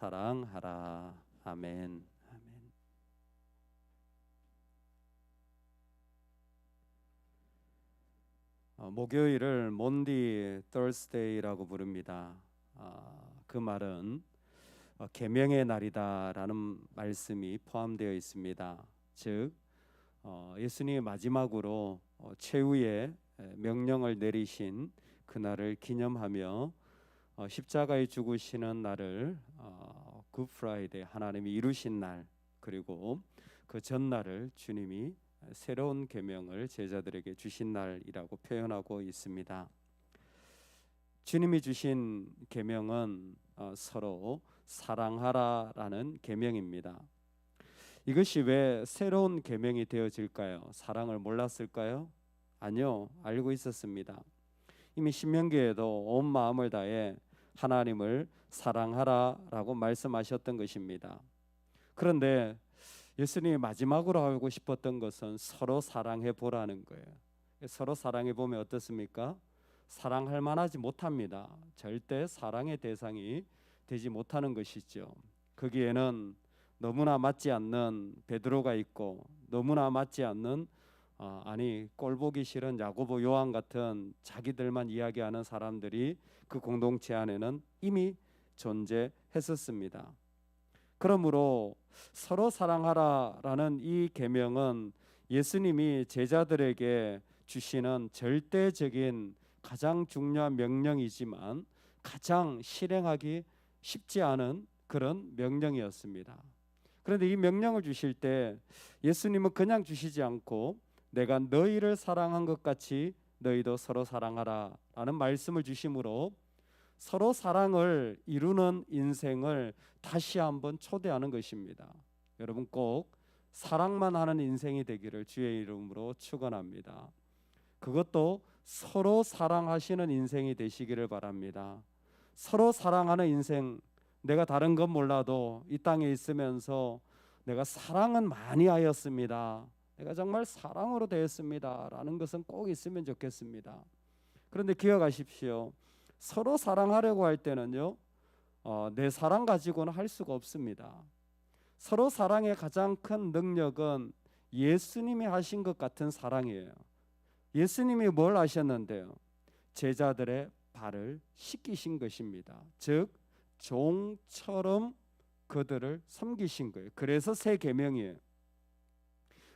사랑하라. 아멘. 아멘. 목요일을 몬디 Thursday라고 부릅니다. 그 말은 계명의 날이다라는 말씀이 포함되어 있습니다. 즉 예수님이 마지막으로 최후의 명령을 내리신 그날을 기념하며 십자가에 죽으시는 날을 굿 프라이데이, 하나님이 이루신 날, 그리고 그 전날을 주님이 새로운 계명을 제자들에게 주신 날이라고 표현하고 있습니다. 주님이 주신 계명은 서로 사랑하라라는 계명입니다. 이것이 왜 새로운 계명이 되어질까요? 사랑을 몰랐을까요? 아니요, 알고 있었습니다. 이미 신명기에도 온 마음을 다해 하나님을 사랑하라라고 말씀하셨던 것입니다. 그런데 예수님이 마지막으로 하고 싶었던 것은 서로 사랑해 보라는 거예요. 서로 사랑해 보면 어떻습니까? 사랑할 만하지 못합니다. 절대 사랑의 대상이 되지 못하는 것이죠. 거기에는 너무나 맞지 않는 베드로가 있고, 너무나 맞지 않는 꼴보기 싫은 야고보, 요한 같은 자기들만 이야기하는 사람들이 그 공동체 안에는 이미 존재했었습니다. 그러므로 서로 사랑하라라는 이 계명은 예수님이 제자들에게 주시는 절대적인 가장 중요한 명령이지만 가장 실행하기 쉽지 않은 그런 명령이었습니다. 그런데 이 명령을 주실 때 예수님은 그냥 주시지 않고 내가 너희를 사랑한 것 같이 너희도 서로 사랑하라 라는 말씀을 주심으로 서로 사랑을 이루는 인생을 다시 한번 초대하는 것입니다. 여러분 꼭 사랑만 하는 인생이 되기를 주의 이름으로 축원합니다. 그것도 서로 사랑하시는 인생이 되시기를 바랍니다. 서로 사랑하는 인생, 내가 다른 건 몰라도 이 땅에 있으면서 내가 사랑은 많이 하였습니다. 내가 정말 사랑으로 되었습니다 라는 것은 꼭 있으면 좋겠습니다. 그런데 기억하십시오. 서로 사랑하려고 할 때는요, 내 사랑 가지고는 할 수가 없습니다. 서로 사랑의 가장 큰 능력은 예수님이 하신 것 같은 사랑이에요. 예수님이 뭘 하셨는데요? 제자들의 발을 씻기신 것입니다. 즉 종처럼 그들을 섬기신 거예요. 그래서 새 계명이에요.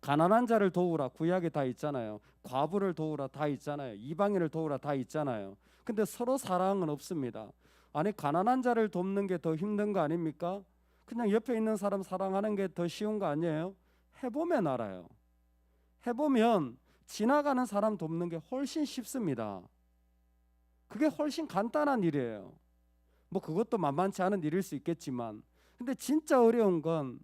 가난한 자를 도우라, 구약에 다 있잖아요. 과부를 도우라 다 있잖아요. 이방인을 도우라 다 있잖아요. 근데 서로 사랑은 없습니다. 아니 가난한 자를 돕는 게 더 힘든 거 아닙니까? 그냥 옆에 있는 사람 사랑하는 게 더 쉬운 거 아니에요? 해보면 알아요. 해보면 지나가는 사람 돕는 게 훨씬 쉽습니다. 그게 훨씬 간단한 일이에요. 뭐 그것도 만만치 않은 일일 수 있겠지만, 근데 진짜 어려운 건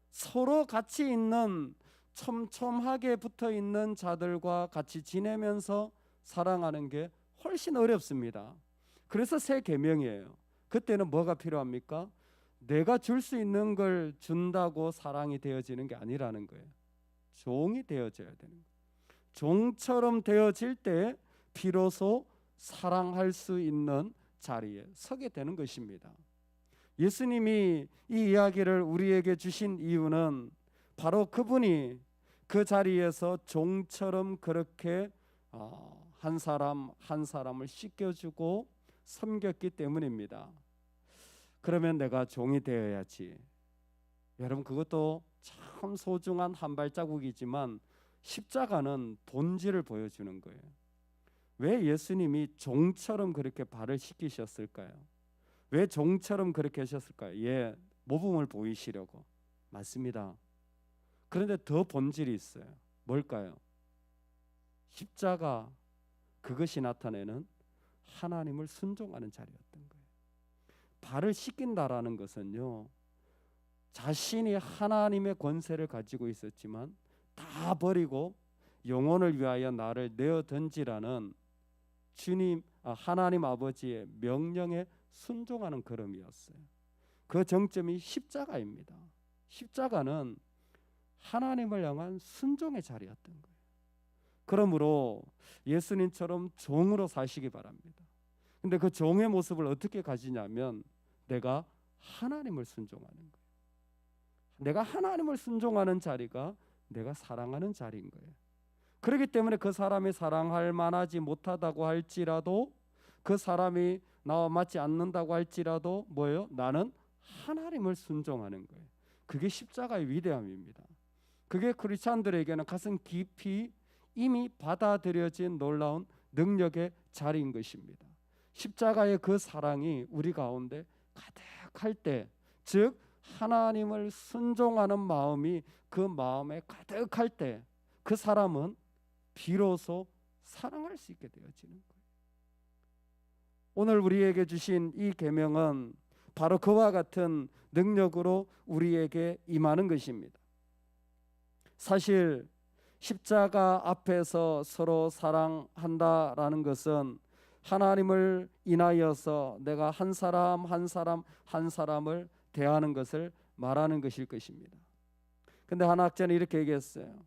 서로 같이 있는 촘촘하게 붙어 있는 자들과 같이 지내면서 사랑하는 게 훨씬 어렵습니다. 그래서 새 계명이에요. 그때는 뭐가 필요합니까? 내가 줄 수 있는 걸 준다고 사랑이 되어지는 게 아니라는 거예요. 종이 되어져야 되는 거예요. 종처럼 되어질 때 비로소 사랑할 수 있는 자리에 서게 되는 것입니다. 예수님이 이 이야기를 우리에게 주신 이유는 바로 그분이 그 자리에서 종처럼 그렇게 한 사람 한 사람을 씻겨주고 섬겼기 때문입니다. 그러면 내가 종이 되어야지. 여러분 그것도 참 소중한 한 발자국이지만 십자가는 본질을 보여주는 거예요. 왜 예수님이 종처럼 그렇게 발을 씻기셨을까요? 왜 종처럼 그렇게 하셨을까요? 예, 모범을 보이시려고. 맞습니다. 그런데 더 본질이 있어요. 뭘까요? 십자가, 그것이 나타내는 하나님을 순종하는 자리였던 거예요. 발을 씻긴다라는 것은요, 자신이 하나님의 권세를 가지고 있었지만 다 버리고 영혼을 위하여 나를 내어 던지라는 하나님 아버지의 명령에 순종하는 걸음이었어요. 그 정점이 십자가입니다. 십자가는 하나님을 향한 순종의 자리였던 거예요. 그러므로 예수님처럼 종으로 사시기 바랍니다. 근데 그 종의 모습을 어떻게 가지냐면 내가 하나님을 순종하는 거예요. 내가 하나님을 순종하는 자리가 내가 사랑하는 자리인 거예요. 그렇기 때문에 그 사람이 사랑할 만하지 못하다고 할지라도, 그 사람이 나와 맞지 않는다고 할지라도 뭐예요? 나는 하나님을 순종하는 거예요. 그게 십자가의 위대함입니다. 그게 크리스찬들에게는 가슴 깊이 이미 받아들여진 놀라운 능력의 자리인 것입니다. 십자가의 그 사랑이 우리 가운데 가득할 때, 즉 하나님을 순종하는 마음이 그 마음에 가득할 때, 그 사람은 비로소 사랑할 수 있게 되어지는 거예요. 오늘 우리에게 주신 이 계명은 바로 그와 같은 능력으로 우리에게 임하는 것입니다. 사실 십자가 앞에서 서로 사랑한다라는 것은 하나님을 인하여서 내가 한 사람 한 사람을 대하는 것을 말하는 것일 것입니다. 근데 한 학자는 이렇게 얘기했어요.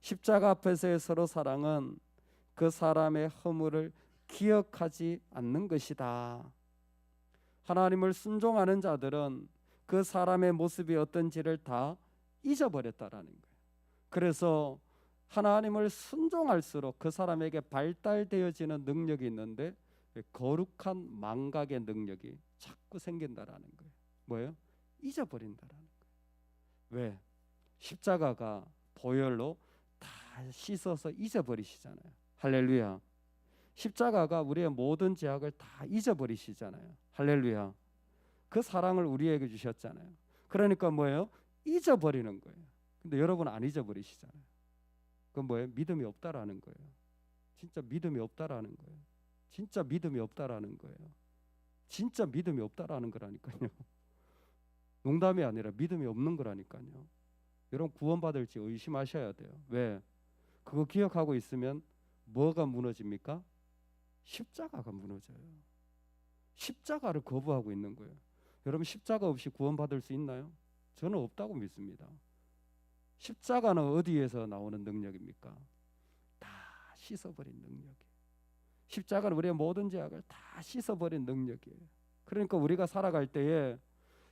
십자가 앞에서의 서로 사랑은 그 사람의 허물을 기억하지 않는 것이다. 하나님을 순종하는 자들은 그 사람의 모습이 어떤지를 다 잊어버렸다라는 거예요. 그래서 하나님을 순종할수록 그 사람에게 발달되어지는 능력이 있는데, 거룩한 망각의 능력이 자꾸 생긴다라는 거예요. 뭐예요? 잊어버린다라는 거예요. 왜? 십자가가 보혈로 다 씻어서 잊어버리시잖아요. 할렐루야. 십자가가 우리의 모든 죄악을 다 잊어버리시잖아요. 할렐루야. 그 사랑을 우리에게 주셨잖아요. 그러니까 뭐예요? 잊어버리는 거예요. 근데 여러분 안 잊어버리시잖아요. 그건 뭐예요? 믿음이 없다라는 거예요. 진짜 믿음이 없다라는 거예요. 진짜 믿음이 없다라는 거예요. 진짜 믿음이 없다라는 거라니까요. 농담이 아니라 믿음이 없는 거라니까요. 여러분 구원받을지 의심하셔야 돼요. 왜? 그거 기억하고 있으면 뭐가 무너집니까? 십자가가 무너져요. 십자가를 거부하고 있는 거예요. 여러분 십자가 없이 구원받을 수 있나요? 저는 없다고 믿습니다. 십자가는 어디에서 나오는 능력입니까? 다 씻어버린 능력이에요. 십자가는 우리의 모든 죄악을 다 씻어버린 능력이에요. 그러니까 우리가 살아갈 때에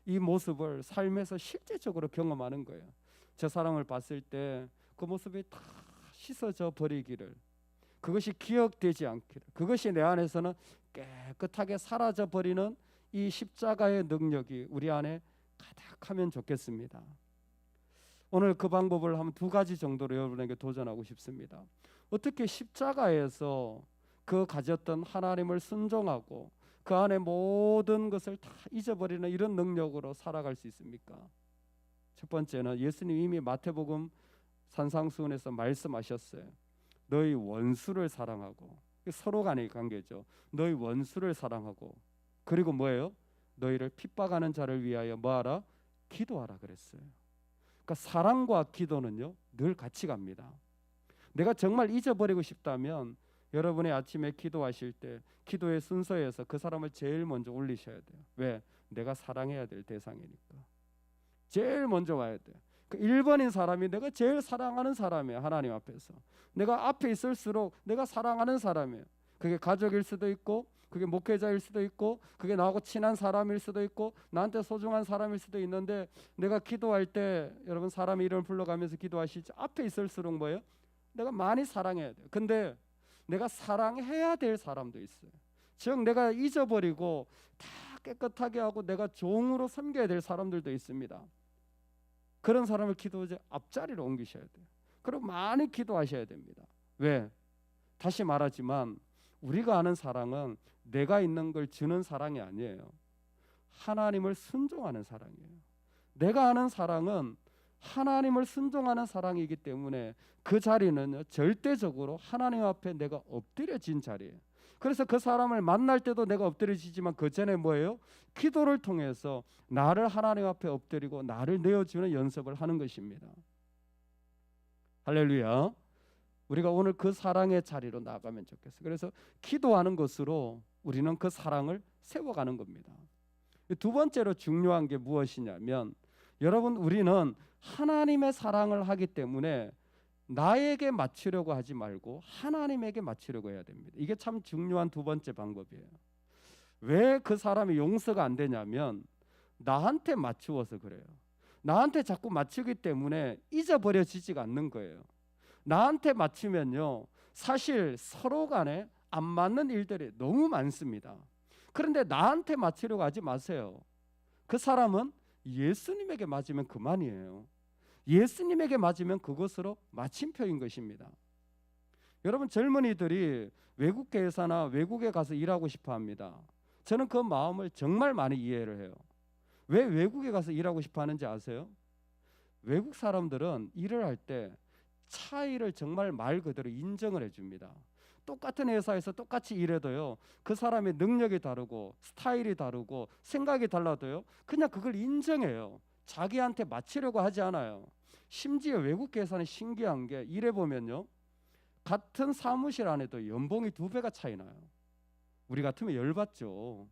이 모습을 삶에서 실제적으로 경험하는 거예요. 저 사람을 봤을 때 그 모습이 다 씻어져 버리기를, 그것이 기억되지 않기를, 그것이 내 안에서는 깨끗하게 사라져 버리는 이 십자가의 능력이 우리 안에 가득하면 좋겠습니다. 오늘 그 방법을 한 두 가지 정도로 여러분에게 도전하고 싶습니다. 어떻게 십자가에서 그 가졌던 하나님을 순종하고 그 안에 모든 것을 다 잊어버리는 이런 능력으로 살아갈 수 있습니까? 첫 번째는 예수님 이미 마태복음 산상수훈에서 말씀하셨어요. 너희 원수를 사랑하고, 서로 간의 관계죠. 너희 원수를 사랑하고, 그리고 뭐예요? 너희를 핍박하는 자를 위하여 뭐하라? 기도하라 그랬어요. 그러니까 사랑과 기도는요 늘 같이 갑니다. 내가 정말 잊어버리고 싶다면 여러분의 아침에 기도하실 때 기도의 순서에서 그 사람을 제일 먼저 올리셔야 돼요. 왜? 내가 사랑해야 될 대상이니까. 제일 먼저 와야 돼요. 그 1번인 사람이 내가 제일 사랑하는 사람이에요. 하나님 앞에서 내가 앞에 있을수록 내가 사랑하는 사람이에요. 그게 가족일 수도 있고, 그게 목회자일 수도 있고, 그게 나하고 친한 사람일 수도 있고, 나한테 소중한 사람일 수도 있는데, 내가 기도할 때 여러분 사람의 이름을 불러가면서 기도하시죠. 앞에 있을수록 뭐예요? 내가 많이 사랑해야 돼요. 근데 내가 사랑해야 될 사람도 있어요. 즉 내가 잊어버리고 다 깨끗하게 하고 내가 종으로 섬겨야 될 사람들도 있습니다. 그런 사람을 기도의 앞자리로 옮기셔야 돼요. 그리고 많이 기도하셔야 됩니다. 왜? 다시 말하지만 우리가 아는 사랑은 내가 있는 걸 주는 사랑이 아니에요. 하나님을 순종하는 사랑이에요. 내가 아는 사랑은 하나님을 순종하는 사랑이기 때문에 그 자리는 절대적으로 하나님 앞에 내가 엎드려진 자리예요. 그래서 그 사람을 만날 때도 내가 엎드려지지만 그 전에 뭐예요? 기도를 통해서 나를 하나님 앞에 엎드리고 나를 내어주는 연습을 하는 것입니다. 할렐루야. 우리가 오늘 그 사랑의 자리로 나가면 좋겠어요. 그래서 기도하는 것으로 우리는 그 사랑을 세워가는 겁니다. 두 번째로 중요한 게 무엇이냐면, 여러분 우리는 하나님의 사랑을 하기 때문에 나에게 맞추려고 하지 말고 하나님에게 맞추려고 해야 됩니다. 이게 참 중요한 두 번째 방법이에요. 왜 그 사람이 용서가 안 되냐면, 나한테 맞추어서 그래요. 나한테 자꾸 맞추기 때문에 잊어버려지지가 않는 거예요. 나한테 맞추면요, 사실 서로 간에 안 맞는 일들이 너무 많습니다. 그런데 나한테 맞추려고 하지 마세요. 그 사람은 예수님에게 맞으면 그만이에요. 예수님에게 맞으면 그것으로 마침표인 것입니다. 여러분, 젊은이들이 외국 회사나 외국에 가서 일하고 싶어 합니다. 저는 그 마음을 정말 많이 이해를 해요. 왜 외국에 가서 일하고 싶어 하는지 아세요? 외국 사람들은 일을 할 때 차이를 정말 말 그대로 인정을 해줍니다. 똑같은 회사에서 똑같이 일해도요, 그 사람의 능력이 다르고 스타일이 다르고 생각이 달라도요, 그냥 그걸 인정해요. 자기한테 맞추려고 하지 않아요. 심지어 외국 회사는 신기한 게, 일해보면요, 같은 사무실 안에도 연봉이 2배가 차이 나요. 우리 같으면 열받죠.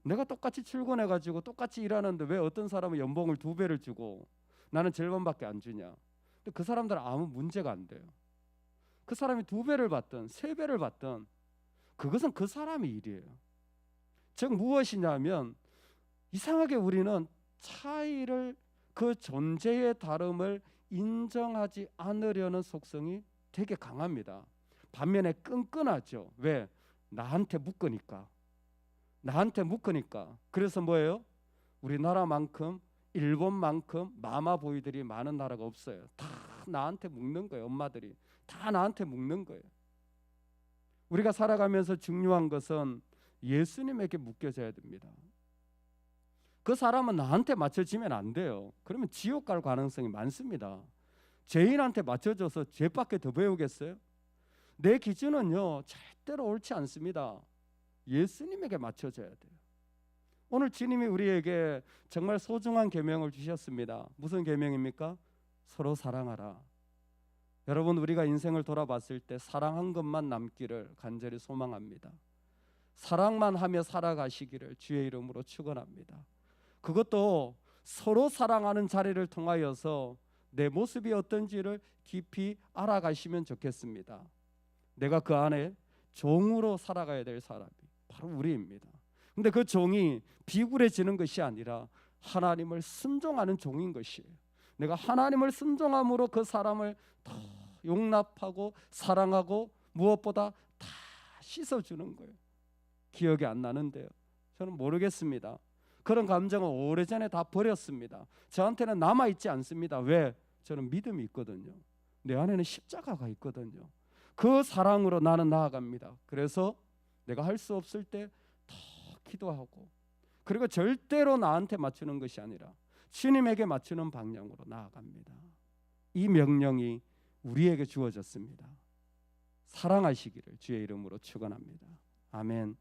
내가 똑같이 출근해가지고 똑같이 일하는데 왜 어떤 사람은 연봉을 2배를 주고 나는 절반밖에 안 주냐. 근데 그 사람들은 아무 문제가 안 돼요. 그 사람이 2배를 받든 3배를 받든 그것은 그 사람의 일이에요. 즉 무엇이냐면, 이상하게 우리는 차이를, 그 존재의 다름을 인정하지 않으려는 속성이 되게 강합니다. 반면에 끈끈하죠. 왜? 나한테 묶으니까. 나한테 묶으니까. 그래서 뭐예요? 우리나라만큼, 일본만큼 마마보이들이 많은 나라가 없어요. 다 나한테 묶는 거예요. 엄마들이 다 나한테 묶는 거예요. 우리가 살아가면서 중요한 것은 예수님에게 묶여져야 됩니다. 그 사람은 나한테 맞춰지면 안 돼요. 그러면 지옥 갈 가능성이 많습니다. 죄인한테 맞춰줘서 죄밖에 더 배우겠어요? 내 기준은요, 절대로 옳지 않습니다. 예수님에게 맞춰져야 돼요. 오늘 주님이 우리에게 정말 소중한 계명을 주셨습니다. 무슨 계명입니까? 서로 사랑하라. 여러분, 우리가 인생을 돌아봤을 때 사랑한 것만 남기를 간절히 소망합니다. 사랑만 하며 살아가시기를 주의 이름으로 축원합니다. 그것도 서로 사랑하는 자리를 통하여서 내 모습이 어떤지를 깊이 알아가시면 좋겠습니다. 내가 그 안에 종으로 살아가야 될 사람이 바로 우리입니다. 근데 그 종이 비굴해지는 것이 아니라 하나님을 순종하는 종인 것이에요. 내가 하나님을 순종함으로 그 사람을 더 용납하고 사랑하고 무엇보다 다 씻어주는 거예요. 기억이 안 나는데요. 저는 모르겠습니다. 그런 감정은 오래전에 다 버렸습니다. 저한테는 남아있지 않습니다. 왜? 저는 믿음이 있거든요. 내 안에는 십자가가 있거든요. 그 사랑으로 나는 나아갑니다. 그래서 내가 할 수 없을 때 더 기도하고, 그리고 절대로 나한테 맞추는 것이 아니라 주님에게 맞추는 방향으로 나아갑니다. 이 명령이 우리에게 주어졌습니다. 사랑하시기를 주의 이름으로 축원합니다. 아멘.